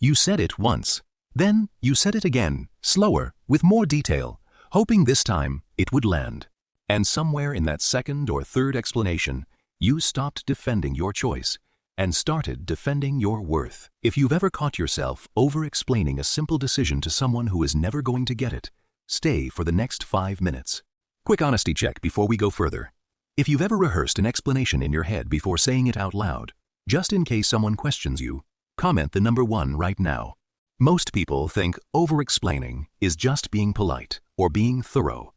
You said it once. Then you said it again, slower, with more detail, hoping this time it would land. And somewhere in that second or third explanation, you stopped defending your choice and started defending your worth. If you've ever caught yourself over-explaining a simple decision to someone who is never going to get it, stay for the next 5 minutes. Quick honesty check before we go further. If you've ever rehearsed an explanation in your head before saying it out loud, just in case someone questions you, comment the number 1 right now. Most people think over-explaining is just being polite or being thorough.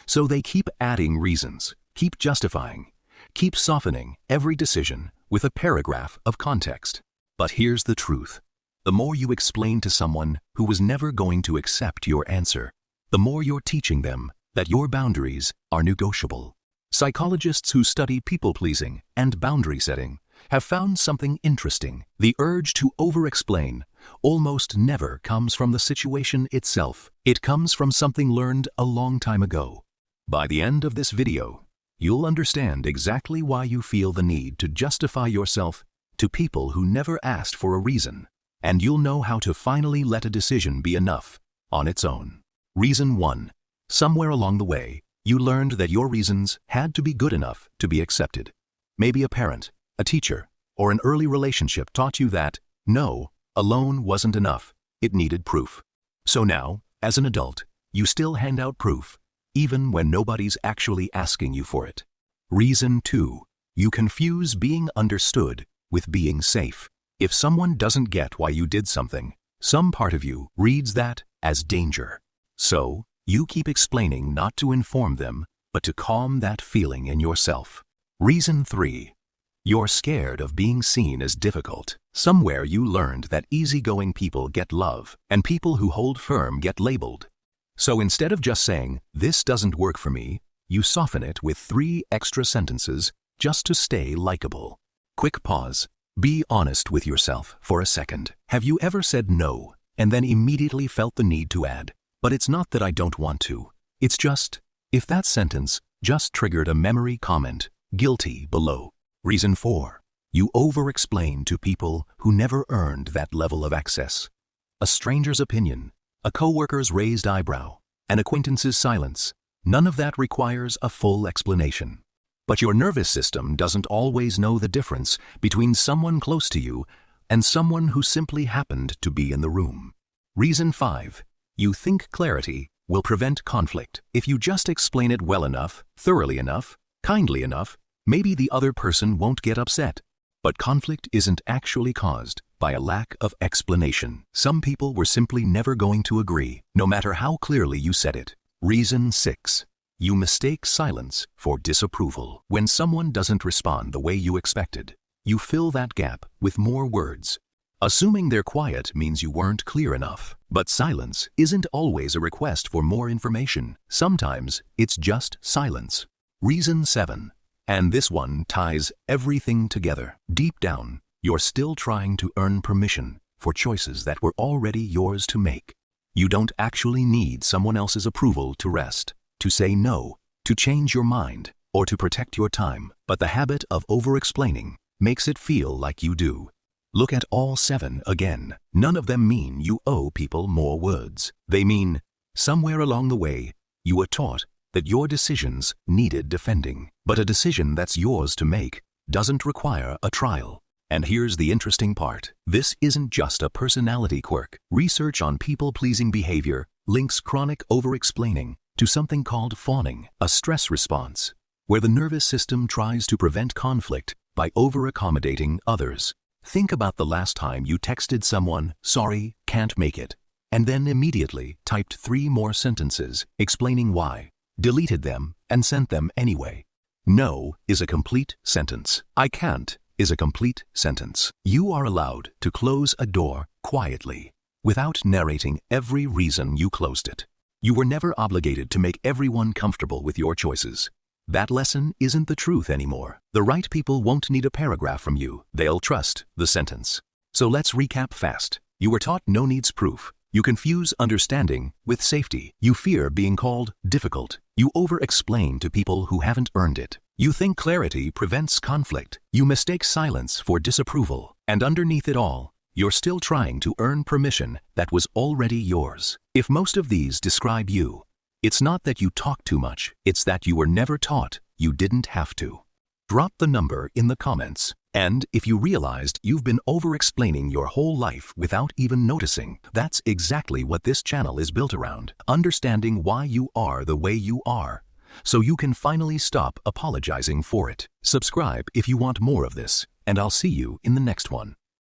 So they keep adding reasons, keep justifying, keep softening every decision with a paragraph of context. But here's the truth. The more you explain to someone who was never going to accept your answer, the more you're teaching them that your boundaries are negotiable. Psychologists who study people-pleasing and boundary setting have found something interesting. The urge to over-explain almost never comes from the situation itself. It comes from something learned a long time ago. By the end of this video, you'll understand exactly why you feel the need to justify yourself to people who never asked for a reason, and you'll know how to finally let a decision be enough on its own. Reason 1. Somewhere along the way, you learned that your reasons had to be good enough to be accepted. Maybe a parent, a teacher, or an early relationship taught you that no alone wasn't enough, it needed proof. So now, as an adult, you still hand out proof, even when nobody's actually asking you for it. Reason 2. You confuse being understood with being safe. If someone doesn't get why you did something, some part of you reads that as danger. So, you keep explaining not to inform them, but to calm that feeling in yourself. Reason 3. You're scared of being seen as difficult. Somewhere you learned that easygoing people get love, and people who hold firm get labeled. So instead of just saying, "This doesn't work for me," you soften it with 3 extra sentences just to stay likable. Quick pause. Be honest with yourself for a second. Have you ever said no, and then immediately felt the need to add, "But it's not that I don't want to. It's just," if that sentence just triggered a memory comment, guilty below. Reason 4. You over-explain to people who never earned that level of access. A stranger's opinion, a coworker's raised eyebrow, an acquaintance's silence, none of that requires a full explanation. But your nervous system doesn't always know the difference between someone close to you and someone who simply happened to be in the room. Reason 5. You think clarity will prevent conflict. If you just explain it well enough, thoroughly enough, kindly enough, maybe the other person won't get upset. But conflict isn't actually caused by a lack of explanation. Some people were simply never going to agree, no matter how clearly you said it. Reason 6. You mistake silence for disapproval. When someone doesn't respond the way you expected, you fill that gap with more words. Assuming they're quiet means you weren't clear enough. But silence isn't always a request for more information. Sometimes it's just silence. Reason 7. And this one ties everything together. Deep down, you're still trying to earn permission for choices that were already yours to make. You don't actually need someone else's approval to rest, to say no, to change your mind, or to protect your time. But the habit of over-explaining makes it feel like you do. Look at all 7 again. None of them mean you owe people more words. They mean, somewhere along the way, you were taught that your decisions needed defending. But a decision that's yours to make doesn't require a trial. And here's the interesting part. This isn't just a personality quirk. Research on people-pleasing behavior links chronic over-explaining to something called fawning, a stress response, where the nervous system tries to prevent conflict by over-accommodating others. Think about the last time you texted someone, "Sorry, can't make it," and then immediately typed 3 more sentences explaining why, deleted them, and sent them anyway. No is a complete sentence. I can't is a complete sentence. You are allowed to close a door quietly, without narrating every reason you closed it. You were never obligated to make everyone comfortable with your choices. That lesson isn't the truth anymore. The right people won't need a paragraph from you. They'll trust the sentence. So let's recap fast. You were taught no needs proof. You confuse understanding with safety. You fear being called difficult. You over-explain to people who haven't earned it. You think clarity prevents conflict. You mistake silence for disapproval. And underneath it all, You're still trying to earn permission that was already yours. If most of these describe you, it's not that you talk too much, it's that you were never taught you didn't have to. Drop the number in the comments. And if you realized you've been over-explaining your whole life without even noticing, that's exactly what this channel is built around. Understanding why you are the way you are, so you can finally stop apologizing for it. Subscribe if you want more of this, and I'll see you in the next one.